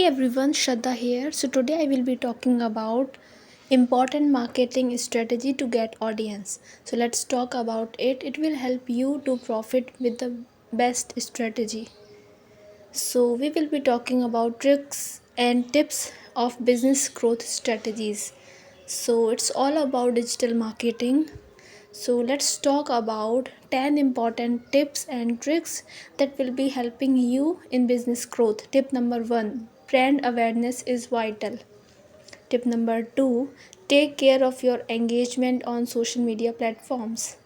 Hey everyone, Shraddha here. So today I will be talking about important marketing strategy to get audience. So let's talk about it. It will help you to profit with the best strategy. So we will be talking about tricks and tips of business growth strategies. So it's all about digital marketing. So let's talk about 10 important tips and tricks that will be helping you in business growth. Tip number 1, brand awareness is vital. Tip number 2, take care of your engagement on social media platforms.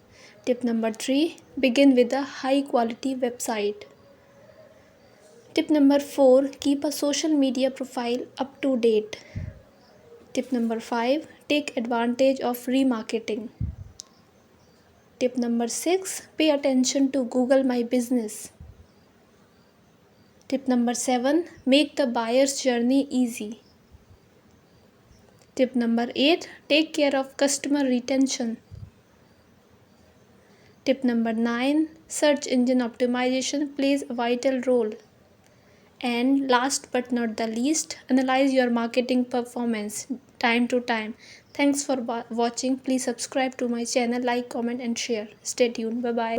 Tip number 3, begin with a high quality website. Tip number 4, keep a social media profile up to date. Tip number 5, take advantage of remarketing. Tip number 6, pay attention to Google My Business. Tip number 7, make the buyer's journey easy. Tip number 8, take care of customer retention. Tip number 9, search engine optimization plays a vital role. And last but not the least, analyze your marketing performance time to time. Thanks for watching. Please subscribe to my channel, like, comment, and share. Stay tuned. Bye bye.